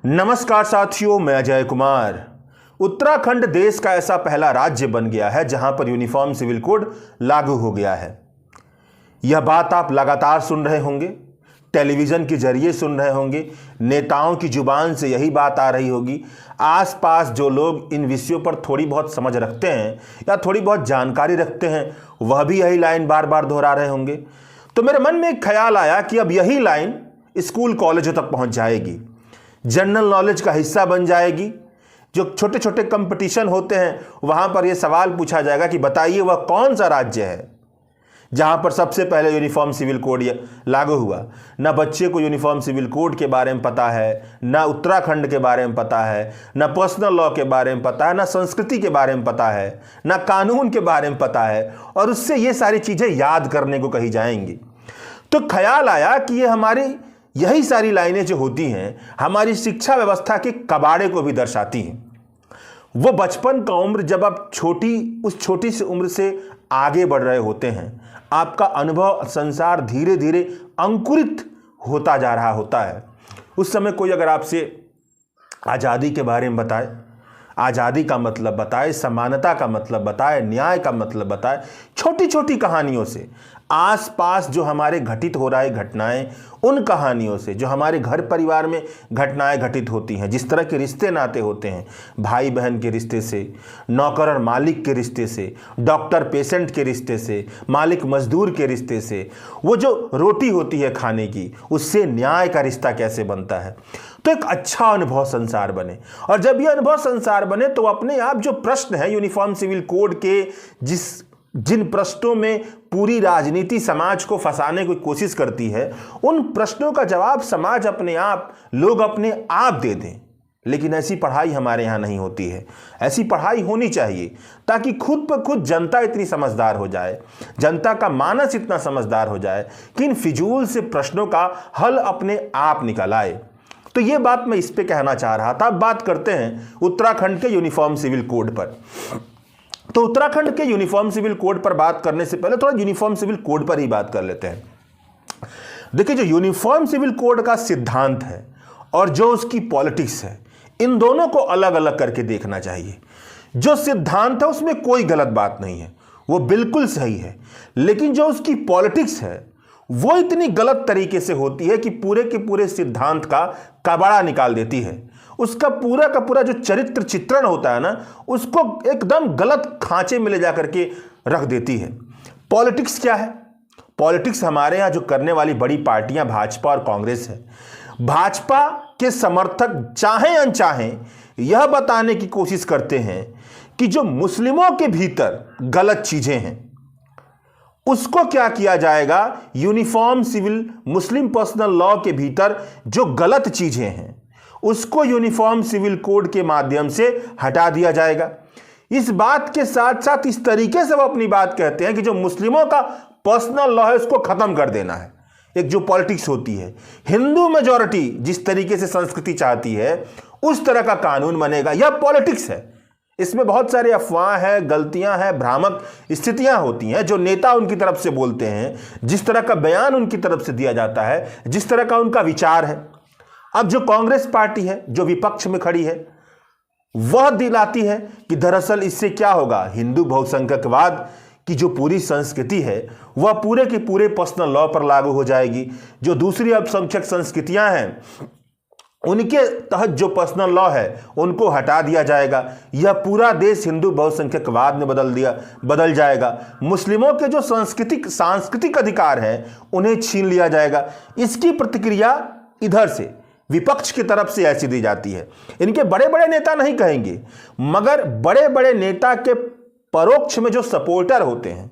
नमस्कार साथियों, मैं अजय कुमार। उत्तराखंड देश का ऐसा पहला राज्य बन गया है जहां पर यूनिफॉर्म सिविल कोड लागू हो गया है। यह बात आप लगातार सुन रहे होंगे, टेलीविज़न के जरिए सुन रहे होंगे, नेताओं की जुबान से यही बात आ रही होगी। आसपास जो लोग इन विषयों पर थोड़ी बहुत समझ रखते हैं या थोड़ी बहुत जानकारी रखते हैं, वह भी यही लाइन बार बार दोहरा रहे होंगे। तो मेरे मन में एक ख्याल आया कि अब यही लाइन स्कूल कॉलेजों तक पहुंच जाएगी, जनरल नॉलेज का हिस्सा बन जाएगी। जो छोटे छोटे कंपटीशन होते हैं वहां पर यह सवाल पूछा जाएगा कि बताइए वह कौन सा राज्य है जहां पर सबसे पहले यूनिफॉर्म सिविल कोड लागू हुआ। ना बच्चे को यूनिफॉर्म सिविल कोड के बारे में पता है, ना उत्तराखंड के बारे में पता है, ना पर्सनल लॉ के बारे में पता है, ना संस्कृति के बारे में पता है, ना कानून के बारे में पता है, और उससे ये सारी चीज़ें याद करने को कही जाएंगी। तो ख्याल आया कि ये हमारी यही सारी लाइनें जो होती हैं हमारी शिक्षा व्यवस्था के कबाड़े को भी दर्शाती हैं। वो बचपन का उम्र जब आप उस छोटी सी उम्र से आगे बढ़ रहे होते हैं, आपका अनुभव संसार धीरे धीरे अंकुरित होता जा रहा होता है। उस समय कोई अगर आपसे आज़ादी के बारे में बताए, आज़ादी का मतलब बताए, समानता का मतलब बताए, न्याय का मतलब बताए, छोटी छोटी कहानियों से, आसपास जो हमारे घटित हो रहा है घटनाएं, उन कहानियों से, जो हमारे घर परिवार में घटनाएं घटित होती हैं, जिस तरह के रिश्ते नाते होते हैं, भाई बहन के रिश्ते से, नौकर और मालिक के रिश्ते से, डॉक्टर पेशेंट के रिश्ते से, मालिक मजदूर के रिश्ते से, वो जो रोटी होती है खाने की, उससे न्याय का रिश्ता कैसे बनता है। तो एक अच्छा अनुभव संसार बने, और जब यह अनुभव संसार बने तो अपने आप जो प्रश्न है यूनिफॉर्म सिविल कोड के, जिन प्रश्नों में पूरी राजनीति समाज को फंसाने की कोशिश करती है, उन प्रश्नों का जवाब समाज अपने आप, लोग अपने आप दे दें। लेकिन ऐसी पढ़ाई हमारे यहाँ नहीं होती है। ऐसी पढ़ाई होनी चाहिए ताकि खुद ब खुद जनता इतनी समझदार हो जाए, जनता का मानस इतना समझदार हो जाए कि इन फिजूल से प्रश्नों का हल अपने आप निकल आए। तो ये बात मैं इस पे कहना चाह रहा था। अब बात करते हैं उत्तराखंड के यूनिफॉर्म सिविल कोड पर। तो उत्तराखंड के यूनिफॉर्म सिविल कोड पर बात करने से पहले थोड़ा यूनिफॉर्म सिविल कोड पर ही बात कर लेते हैं। देखिए, जो यूनिफॉर्म सिविल कोड का सिद्धांत है और जो उसकी पॉलिटिक्स है, इन दोनों को अलग अलग करके देखना चाहिए। जो सिद्धांत है उसमें कोई गलत बात नहीं है, वो बिल्कुल सही है। लेकिन जो उसकी पॉलिटिक्स है वो इतनी गलत तरीके से होती है कि पूरे के पूरे सिद्धांत का कबाड़ा निकाल देती है। उसका पूरा का पूरा जो चरित्र चित्रण होता है ना, उसको एकदम गलत खांचे में ले जा करके रख देती है। पॉलिटिक्स क्या है? पॉलिटिक्स हमारे यहाँ जो करने वाली बड़ी पार्टियां भाजपा और कांग्रेस है, भाजपा के समर्थक चाहे अनचाहे यह बताने की कोशिश करते हैं कि जो मुस्लिमों के भीतर गलत चीजें हैं उसको क्या किया जाएगा, यूनिफॉर्म सिविल मुस्लिम पर्सनल लॉ के भीतर जो गलत चीजें हैं उसको यूनिफॉर्म सिविल कोड के माध्यम से हटा दिया जाएगा। इस बात के साथ साथ इस तरीके से वो अपनी बात कहते हैं कि जो मुस्लिमों का पर्सनल लॉ है उसको खत्म कर देना है। एक जो पॉलिटिक्स होती है, हिंदू मेजॉरिटी जिस तरीके से संस्कृति चाहती है उस तरह का कानून बनेगा, यह पॉलिटिक्स है। इसमें बहुत सारे अफवाह है, गलतियां हैं, भ्रामक स्थितियां होती हैं जो नेता उनकी तरफ से बोलते हैं, जिस तरह का बयान उनकी तरफ से दिया जाता है, जिस तरह का उनका विचार है। अब जो कांग्रेस पार्टी है जो विपक्ष में खड़ी है, वह दिलाती है कि दरअसल इससे क्या होगा, हिंदू बहुसंख्यकवाद की जो पूरी संस्कृति है वह पूरे के पूरे पर्सनल लॉ पर लागू हो जाएगी। जो दूसरी अल्पसंख्यक संस्कृतियां हैं उनके तहत जो पर्सनल लॉ है उनको हटा दिया जाएगा। यह पूरा देश हिंदू बहुसंख्यकवाद में बदल जाएगा। मुस्लिमों के जो सांस्कृतिक अधिकार हैं उन्हें छीन लिया जाएगा। इसकी प्रतिक्रिया इधर से विपक्ष की तरफ से ऐसी दी जाती है। इनके बड़े बड़े नेता नहीं कहेंगे, मगर बड़े बड़े नेता के परोक्ष में जो सपोर्टर होते हैं,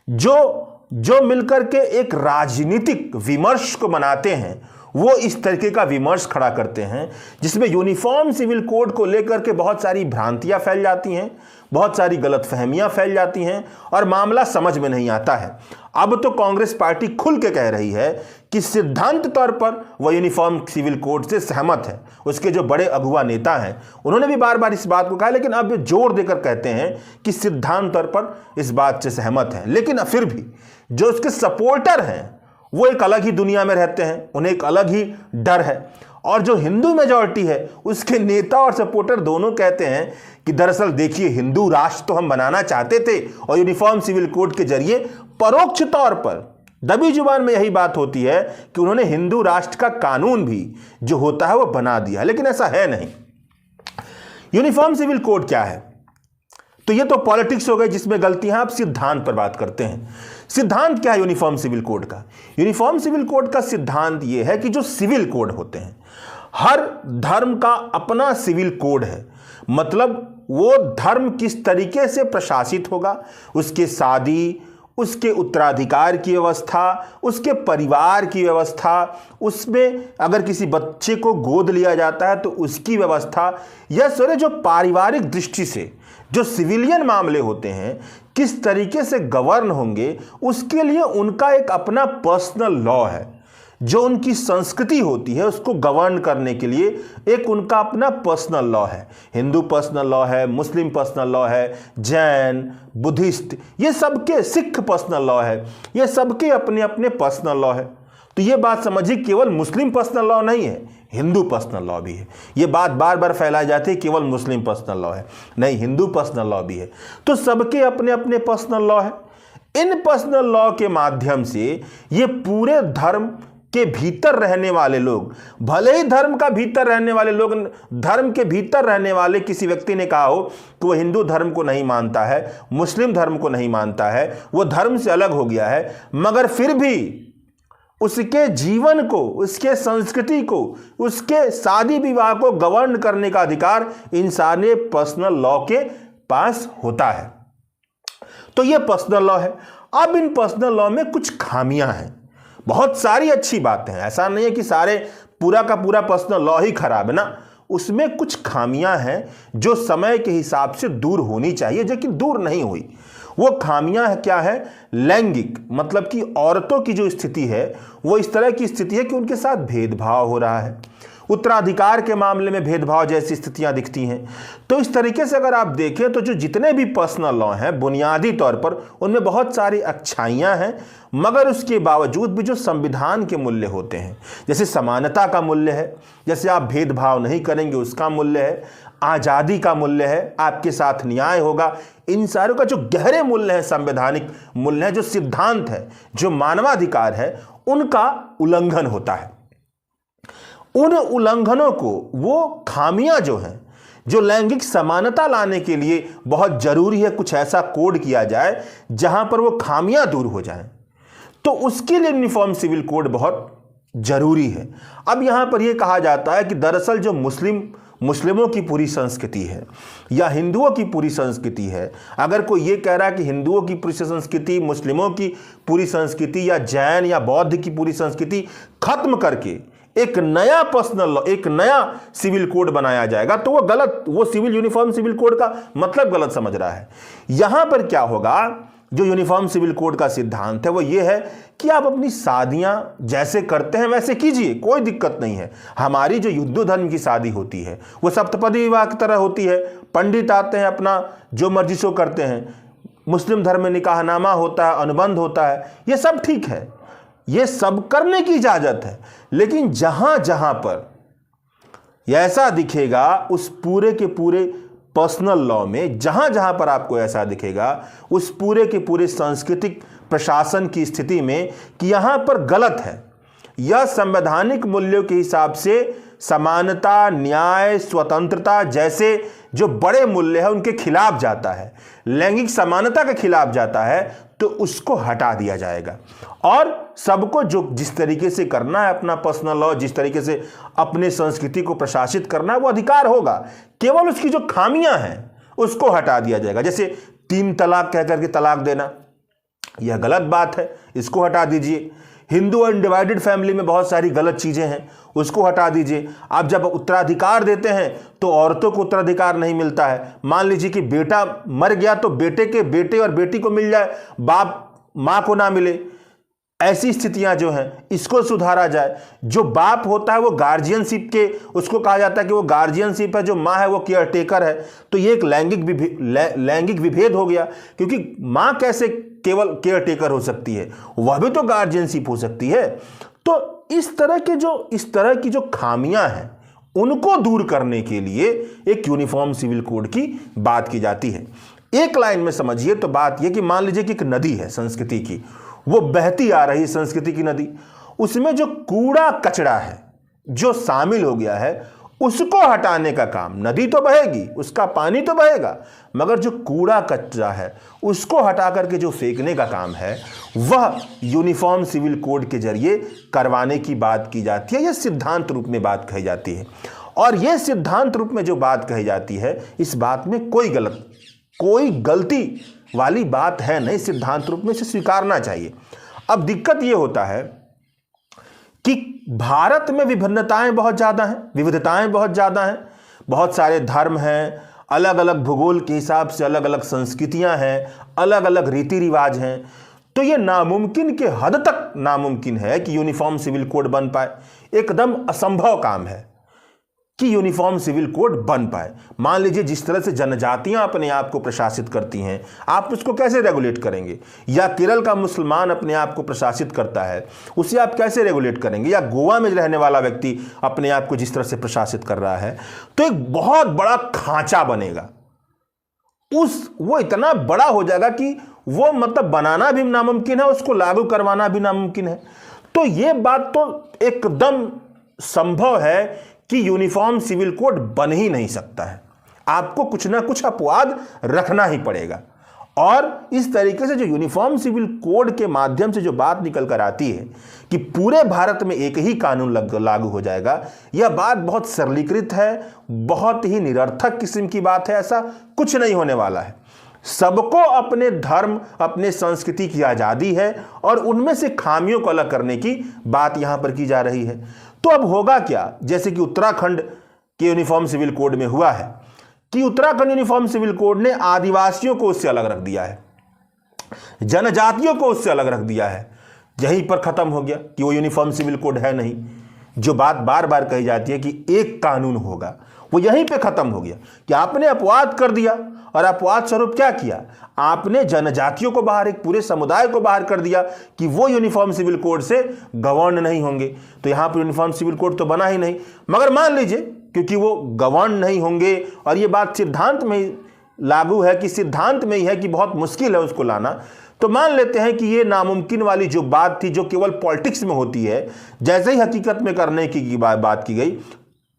जो मिलकर के एक राजनीतिक विमर्श को बनाते हैं, वो इस तरीके का विमर्श खड़ा करते हैं जिसमें यूनिफॉर्म सिविल कोड को लेकर के बहुत सारी भ्रांतियां फैल जाती हैं, बहुत सारी गलतफहमियां फैल जाती हैं और मामला समझ में नहीं आता है। अब तो कांग्रेस पार्टी खुल के कह रही है कि सिद्धांत तौर पर वह यूनिफॉर्म सिविल कोड से सहमत है। उसके जो बड़े अगुवा नेता हैं उन्होंने भी बार बार इस बात को कहा, लेकिन अब जोर देकर कहते हैं कि सिद्धांत तौर पर इस बात से सहमत है। लेकिन फिर भी जो उसके सपोर्टर हैं वो एक अलग ही दुनिया में रहते हैं, उन्हें एक अलग ही डर है। और जो हिंदू मेजॉरिटी है उसके नेता और सपोर्टर दोनों कहते हैं कि दरअसल देखिए, हिंदू राष्ट्र तो हम बनाना चाहते थे और यूनिफॉर्म सिविल कोड के जरिए परोक्ष तौर पर दबी जुबान में यही बात होती है कि उन्होंने हिंदू राष्ट्र का कानून भी जो होता है वो बना दिया, लेकिन ऐसा है नहीं। यूनिफॉर्म सिविल कोड क्या है? तो ये तो पॉलिटिक्स हो गई जिसमें गलतियां। आप सिद्धांत पर बात करते हैं। सिद्धांत क्या है यूनिफॉर्म सिविल कोड का? यूनिफॉर्म सिविल कोड का सिद्धांत यह है कि जो सिविल कोड होते हैं, हर धर्म का अपना सिविल कोड है। मतलब वो धर्म किस तरीके से प्रशासित होगा, उसके शादी, उसके उत्तराधिकार की व्यवस्था, उसके परिवार की व्यवस्था, उसमें अगर किसी बच्चे को गोद लिया जाता है तो उसकी व्यवस्था, यह सारे जो पारिवारिक दृष्टि से जो सिविलियन मामले होते हैं किस तरीके से गवर्न होंगे, उसके लिए उनका एक अपना पर्सनल लॉ है। जो उनकी संस्कृति होती है उसको गवर्न करने के लिए एक उनका अपना पर्सनल लॉ है। हिंदू पर्सनल लॉ है, मुस्लिम पर्सनल लॉ है, जैन, बुद्धिस्ट, ये सबके, सिख पर्सनल लॉ है, ये सबके अपने अपने पर्सनल लॉ है। तो ये बात समझिए, केवल मुस्लिम पर्सनल लॉ नहीं है, हिंदू पर्सनल लॉ भी है। ये बात बार बार फैलाई जाती है केवल मुस्लिम पर्सनल लॉ है, नहीं, हिंदू पर्सनल लॉ भी है। तो सबके अपने अपने पर्सनल लॉ है। इन पर्सनल लॉ के माध्यम से ये पूरे धर्म के भीतर रहने वाले लोग, भले ही धर्म का भीतर रहने वाले लोग, धर्म के भीतर रहने वाले किसी व्यक्ति ने कहा हो कि वो हिंदू धर्म को नहीं मानता है, मुस्लिम धर्म को नहीं मानता है, वो धर्म से अलग हो गया है, मगर फिर भी उसके जीवन को, उसके संस्कृति को, उसके शादी विवाह को गवर्न करने का अधिकार इन सारे पर्सनल लॉ के पास होता है। तो ये पर्सनल लॉ है। अब इन पर्सनल लॉ में कुछ खामियां हैं। बहुत सारी अच्छी बातें हैं, ऐसा नहीं है कि सारे पूरा का पूरा पर्सनल लॉ ही खराब है ना, उसमें कुछ खामियां हैं जो समय के हिसाब से दूर होनी चाहिए, लेकिन दूर नहीं हुई। वो खामियां क्या है? लैंगिक, मतलब कि औरतों की जो स्थिति है वो इस तरह की स्थिति है कि उनके साथ भेदभाव हो रहा है, उत्तराधिकार के मामले में भेदभाव जैसी स्थितियां दिखती हैं। तो इस तरीके से अगर आप देखें तो जो जितने भी पर्सनल लॉ हैं बुनियादी तौर पर उनमें बहुत सारी अच्छाइयां हैं, मगर उसके बावजूद भी जो संविधान के मूल्य होते हैं, जैसे समानता का मूल्य है, जैसे आप भेदभाव नहीं करेंगे उसका मूल्य है, आज़ादी का मूल्य है, आपके साथ न्याय होगा, इन सारों का जो गहरे मूल्य है, संवैधानिक मूल्य है, जो सिद्धांत है, जो मानवाधिकार है, उनका उल्लंघन होता है। उन उल्लंघनों को, वो खामियां जो हैं, जो लैंगिक समानता लाने के लिए बहुत जरूरी है कुछ ऐसा कोड किया जाए जहां पर वो खामियां दूर हो जाएं, तो उसके लिए यूनिफॉर्म सिविल कोड बहुत जरूरी है। अब यहां पर यह कहा जाता है कि दरअसल जो मुस्लिमों की पूरी संस्कृति है या हिंदुओं की पूरी संस्कृति है, अगर कोई ये कह रहा है कि हिंदुओं की पूरी संस्कृति, मुस्लिमों की पूरी संस्कृति या जैन या बौद्ध की पूरी संस्कृति खत्म करके एक नया पर्सनल लॉ, एक नया सिविल कोड बनाया जाएगा, तो वो गलत, वो सिविल यूनिफॉर्म सिविल कोड का मतलब गलत समझ रहा है। यहां पर क्या होगा, जो यूनिफॉर्म सिविल कोड का सिद्धांत है वो ये है कि आप अपनी शादियां जैसे करते हैं वैसे कीजिए, कोई दिक्कत नहीं है। हमारी जो हिंदू धर्म की शादी होती है वो सप्तपदी विवाह की तरह होती है, पंडित आते हैं, अपना जो मर्जी सो करते हैं। मुस्लिम धर्म में निकाहनामा होता है, अनुबंध होता है, ये सब ठीक है, ये सब करने की इजाजत है। लेकिन जहां जहां पर ऐसा दिखेगा, उस पूरे के पूरे पर्सनल लॉ में जहां जहां पर आपको ऐसा दिखेगा, उस पूरे के पूरे सांस्कृतिक प्रशासन की स्थिति में कि यहां पर गलत है, यह संवैधानिक मूल्यों के हिसाब से समानता, न्याय, स्वतंत्रता जैसे जो बड़े मूल्य हैं उनके खिलाफ जाता है, लैंगिक समानता के खिलाफ जाता है, तो उसको हटा दिया जाएगा। और सबको जो जिस तरीके से करना है अपना पर्सनल लॉ, जिस तरीके से अपने संस्कृति को प्रशासित करना है वो अधिकार होगा, केवल उसकी जो खामियां हैं उसको हटा दिया जाएगा। जैसे 3 तलाक कह करके तलाक देना, यह गलत बात है, इसको हटा दीजिए। हिंदू अनडिवाइडेड फैमिली में बहुत सारी गलत चीजें हैं, उसको हटा दीजिए। आप जब उत्तराधिकार देते हैं तो औरतों को उत्तराधिकार नहीं मिलता है। मान लीजिए कि बेटा मर गया तो बेटे के बेटे और बेटी को मिल जाए, बाप मां को ना मिले, ऐसी स्थितियां जो हैं इसको सुधारा जाए। जो बाप होता है वो गार्जियनशिप के, उसको कहा जाता है कि वो गार्जियनशिप है, जो माँ है वो केयर टेकर है, तो ये एक लैंगिक विभेद हो गया, क्योंकि माँ कैसे केवल केयर टेकर हो सकती है, वह भी तो गार्जियनशिप हो सकती है। तो इस तरह की जो खामियां हैं उनको दूर करने के लिए एक यूनिफॉर्म सिविल कोड की बात की जाती है। एक लाइन में समझिए तो बात यह कि मान लीजिए कि एक नदी है संस्कृति की, वो बहती आ रही संस्कृति की नदी, उसमें जो कूड़ा कचरा है जो शामिल हो गया है उसको हटाने का काम, नदी तो बहेगी, उसका पानी तो बहेगा, मगर जो कूड़ा कचरा है उसको हटा करके जो फेंकने का काम है वह यूनिफॉर्म सिविल कोड के जरिए करवाने की बात की जाती है। यह सिद्धांत रूप में बात कही जाती है, और यह सिद्धांत रूप में जो बात कही जाती है इस बात में कोई गलती वाली बात है नहीं, सिद्धांत रूप में इसे स्वीकारना चाहिए। अब दिक्कत यह होता है कि भारत में विभिन्नताएं बहुत ज़्यादा हैं, विविधताएं बहुत ज़्यादा हैं, बहुत सारे धर्म हैं, अलग अलग भूगोल के हिसाब से अलग अलग संस्कृतियां हैं, अलग अलग रीति रिवाज हैं। तो ये नामुमकिन के हद तक नामुमकिन है कि यूनिफॉर्म सिविल कोड बन पाए, एकदम असंभव काम है कि यूनिफॉर्म सिविल कोड बन पाए। मान लीजिए जिस तरह से जनजातियां अपने आप को प्रशासित करती हैं, आप उसको कैसे रेगुलेट करेंगे? या केरल का मुसलमान अपने आप को प्रशासित करता है, उसे आप कैसे रेगुलेट करेंगे? या गोवा में रहने वाला व्यक्ति अपने आप को जिस तरह से प्रशासित कर रहा है, तो एक बहुत बड़ा खांचा बनेगा, वो इतना बड़ा हो जाएगा कि वो मतलब बनाना भी नामुमकिन है, उसको लागू करवाना भी नामुमकिन है। तो ये बात तो एकदम संभव है कि यूनिफॉर्म सिविल कोड बन ही नहीं सकता है, आपको कुछ ना कुछ अपवाद रखना ही पड़ेगा। और इस तरीके से जो यूनिफॉर्म सिविल कोड के माध्यम से जो बात निकल कर आती है कि पूरे भारत में एक ही कानून लागू हो जाएगा, यह बात बहुत सरलीकृत है, बहुत ही निरर्थक किस्म की बात है। ऐसा कुछ नहीं होने वाला है। सबको अपने धर्म, अपने संस्कृति की आज़ादी है, और उनमें से खामियों को अलग करने की बात यहां पर की जा रही है। तो अब होगा क्या, जैसे कि उत्तराखंड के यूनिफॉर्म सिविल कोड में हुआ है कि उत्तराखंड यूनिफॉर्म सिविल कोड ने आदिवासियों को उससे अलग रख दिया है, जनजातियों को उससे अलग रख दिया है। यहीं पर खत्म हो गया कि वो यूनिफॉर्म सिविल कोड है नहीं। जो बात बार बार कही जाती है कि एक कानून होगा, वो यहीं पे खत्म हो गया कि आपने अपवाद कर दिया, और अपवाद स्वरूप क्या किया, आपने जनजातियों को बाहर, एक पूरे समुदाय को बाहर कर दिया कि वो यूनिफॉर्म सिविल कोड से गवर्न नहीं होंगे। तो यहां पर यूनिफॉर्म सिविल कोड तो बना ही नहीं। मगर मान लीजिए क्योंकि वो गवर्न नहीं होंगे, और ये बात सिद्धांत में ही लागू है कि सिद्धांत में ही है कि बहुत मुश्किल है उसको लाना, तो मान लेते हैं कि ये नामुमकिन वाली जो बात थी, जो केवल पॉलिटिक्स में होती है, जैसे ही हकीकत में करने की बात की गई,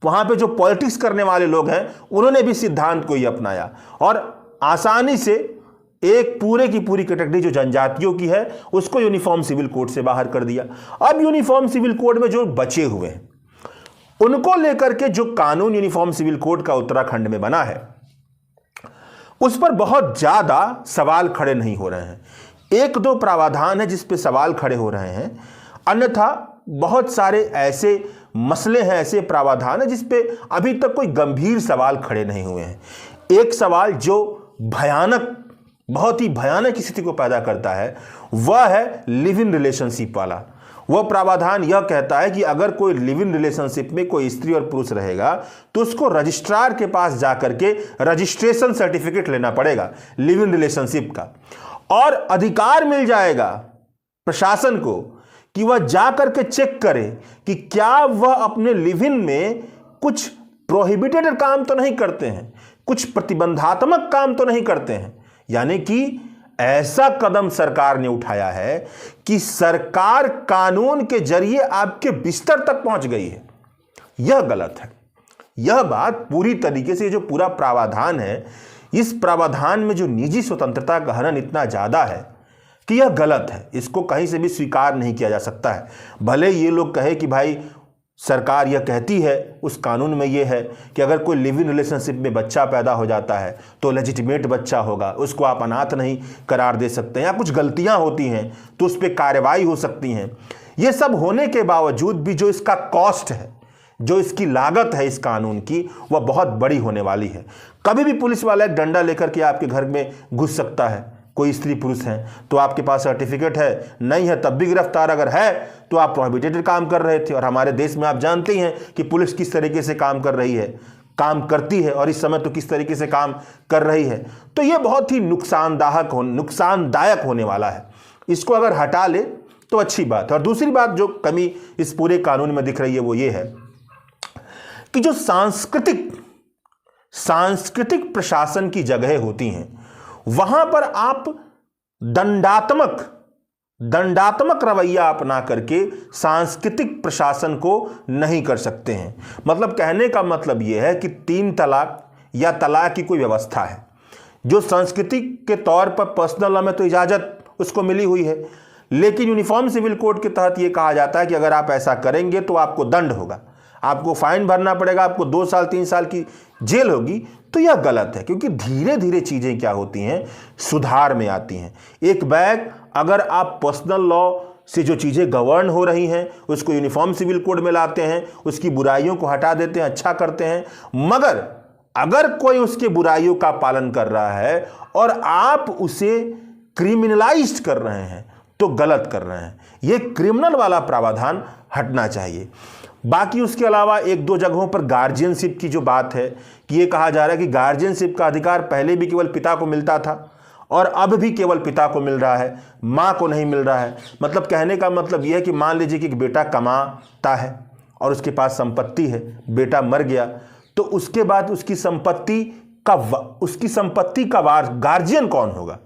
वहां पे जो पॉलिटिक्स करने वाले लोग हैं उन्होंने भी सिद्धांत को ही अपनाया, और आसानी से एक पूरे की पूरी कैटेगरी जो जनजातियों की है उसको यूनिफॉर्म सिविल कोड से बाहर कर दिया। अब यूनिफॉर्म सिविल कोड में जो बचे हुए हैं उनको लेकर के जो कानून यूनिफॉर्म सिविल कोड का उत्तराखंड में बना है, उस पर बहुत ज्यादा सवाल खड़े नहीं हो रहे हैं। एक दो प्रावधान है जिस पे सवाल खड़े हो रहे हैं, अन्यथा बहुत सारे ऐसे मसले हैं, ऐसे प्रावधान है जिस पे अभी तक कोई गंभीर सवाल खड़े नहीं हुए हैं। एक सवाल जो भयानक, बहुत ही भयानक स्थिति को पैदा करता है, वह है लिव इन रिलेशनशिप वाला। वह प्रावधान यह कहता है कि अगर कोई लिव इन रिलेशनशिप में कोई स्त्री और पुरुष रहेगा तो उसको रजिस्ट्रार के पास जाकर के रजिस्ट्रेशन सर्टिफिकेट लेना पड़ेगा लिव इन रिलेशनशिप का, और अधिकार मिल जाएगा प्रशासन को कि वह जाकर के चेक करे कि क्या वह अपने लिव इन में कुछ प्रोहिबिटेड काम तो नहीं करते हैं, कुछ प्रतिबंधात्मक काम तो नहीं करते हैं। यानी कि ऐसा कदम सरकार ने उठाया है कि सरकार कानून के जरिए आपके बिस्तर तक पहुंच गई है। यह गलत है। यह बात पूरी तरीके से, जो पूरा प्रावधान है, इस प्रावधान में जो निजी स्वतंत्रता का हनन इतना ज्यादा है कि यह गलत है। इसको कहीं से भी स्वीकार नहीं किया जा सकता है। भले ये लोग कहे कि भाई सरकार यह कहती है, उस कानून में यह है कि अगर कोई लिव इन रिलेशनशिप में बच्चा पैदा हो जाता है तो लेजिटिमेट बच्चा होगा, उसको आप अनाथ नहीं करार दे सकते हैं, या कुछ गलतियां होती हैं तो उस पर कार्रवाई हो सकती हैं। ये सब होने के बावजूद भी जो इसका कॉस्ट है, जो इसकी लागत है इस कानून की, वह बहुत बड़ी होने वाली है। कभी भी पुलिस वाला एक डंडा लेकर के आपके घर में घुस सकता है। कोई स्त्री पुरुष हैं तो आपके पास सर्टिफिकेट है, नहीं है तब भी गिरफ्तार, अगर है तो आप प्रोहिबिटेड काम कर रहे थे। और हमारे देश में आप जानते हैं कि पुलिस किस तरीके से काम कर रही है, काम करती है, और इस समय तो किस तरीके से काम कर रही है। तो ये बहुत ही नुकसानदायक होने वाला है। इसको अगर हटा ले तो अच्छी बात है। और दूसरी बात जो कमी इस पूरे कानून में दिख रही है वो ये है कि जो सांस्कृतिक प्रशासन की जगह होती हैं वहां पर आप दंडात्मक रवैया अपना करके सांस्कृतिक प्रशासन को नहीं कर सकते हैं। मतलब कहने का मतलब यह है कि 3 तलाक या तलाक की कोई व्यवस्था है जो संस्कृति के तौर पर पर्सनल लॉ में तो इजाजत उसको मिली हुई है, लेकिन यूनिफॉर्म सिविल कोड के तहत यह कहा जाता है कि अगर आप ऐसा करेंगे तो आपको दंड होगा, आपको फाइन भरना पड़ेगा, आपको 2 साल 3 साल की जेल होगी। तो यह गलत है, क्योंकि धीरे धीरे चीजें क्या होती हैं, सुधार में आती हैं। एक बैग अगर आप पर्सनल लॉ से जो चीजें गवर्न हो रही हैं उसको यूनिफॉर्म सिविल कोड में लाते हैं, उसकी बुराइयों को हटा देते हैं, अच्छा करते हैं, मगर अगर कोई उसके बुराइयों का पालन कर रहा है और आप उसे क्रिमिनलाइज कर रहे हैं तो गलत कर रहे हैं। यह क्रिमिनल वाला प्रावधान हटना चाहिए। बाकी उसके अलावा 1-2 जगहों पर गार्जियनशिप की जो बात है कि ये कहा जा रहा है कि गार्जियनशिप का अधिकार पहले भी केवल पिता को मिलता था और अब भी केवल पिता को मिल रहा है, माँ को नहीं मिल रहा है। मतलब कहने का मतलब यह है कि मान लीजिए कि एक बेटा कमाता है और उसके पास संपत्ति है, बेटा मर गया तो उसके बाद उसकी संपत्ति का गार्जियन कौन होगा?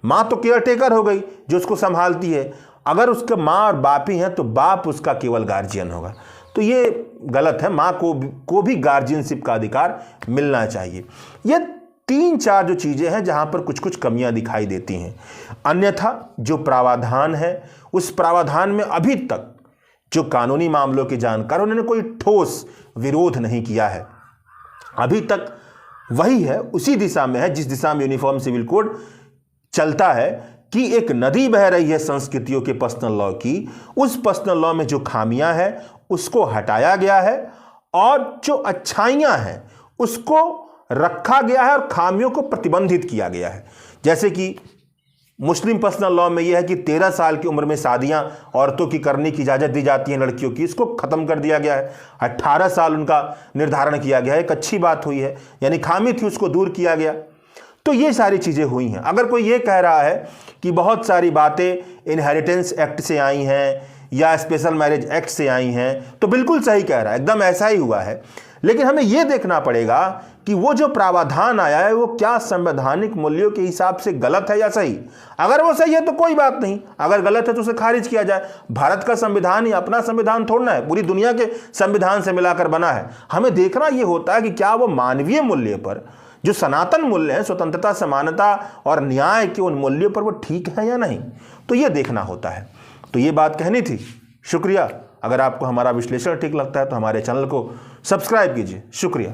माँ तो केयर टेकर हो गई जो उसको संभालती है, अगर उसके माँ और बाप ही हैं तो बाप उसका केवल गार्जियन होगा। तो ये गलत है, माँ को भी गार्जियनशिप का अधिकार मिलना चाहिए। ये 3-4 जो चीज़ें हैं जहाँ पर कुछ कुछ कमियाँ दिखाई देती हैं। अन्यथा जो प्रावधान है उस प्रावधान में अभी तक जो कानूनी मामलों के जानकार उन्होंने कोई ठोस विरोध नहीं किया है। अभी तक वही है, उसी दिशा में है जिस दिशा में यूनिफॉर्म सिविल कोड चलता है कि एक नदी बह रही है संस्कृतियों के पर्सनल लॉ की, उस पर्सनल लॉ में जो खामियां हैं उसको हटाया गया है और जो अच्छाइयां हैं उसको रखा गया है और खामियों को प्रतिबंधित किया गया है। जैसे कि मुस्लिम पर्सनल लॉ में यह है कि 13 साल की उम्र में शादियां औरतों की करने की इजाज़त दी जाती है लड़कियों की, इसको ख़त्म कर दिया गया है। 18 साल उनका निर्धारण किया गया है, एक अच्छी बात हुई है, यानी खामी थी उसको दूर किया गया। तो ये सारी चीज़ें हुई हैं। अगर कोई ये कह रहा है कि बहुत सारी बातें इनहेरिटेंस एक्ट से आई हैं या स्पेशल मैरिज एक्ट से आई हैं तो बिल्कुल सही कह रहा है, एकदम ऐसा ही हुआ है। लेकिन हमें यह देखना पड़ेगा कि वो जो प्रावधान आया है वो क्या संवैधानिक मूल्यों के हिसाब से गलत है या सही। अगर वो सही है तो कोई बात नहीं, अगर गलत है तो उसे खारिज किया जाए। भारत का संविधान ही अपना संविधान थोड़ना है, पूरी दुनिया के संविधान से मिलाकर बना है। हमें देखना ये होता है कि क्या वो मानवीय मूल्य पर, जो सनातन मूल्य हैं, स्वतंत्रता, समानता और न्याय के उन मूल्यों पर वो ठीक है या नहीं, तो ये देखना होता है। तो ये बात कहनी थी। शुक्रिया। अगर आपको हमारा विश्लेषण ठीक लगता है तो हमारे चैनल को सब्सक्राइब कीजिए। शुक्रिया।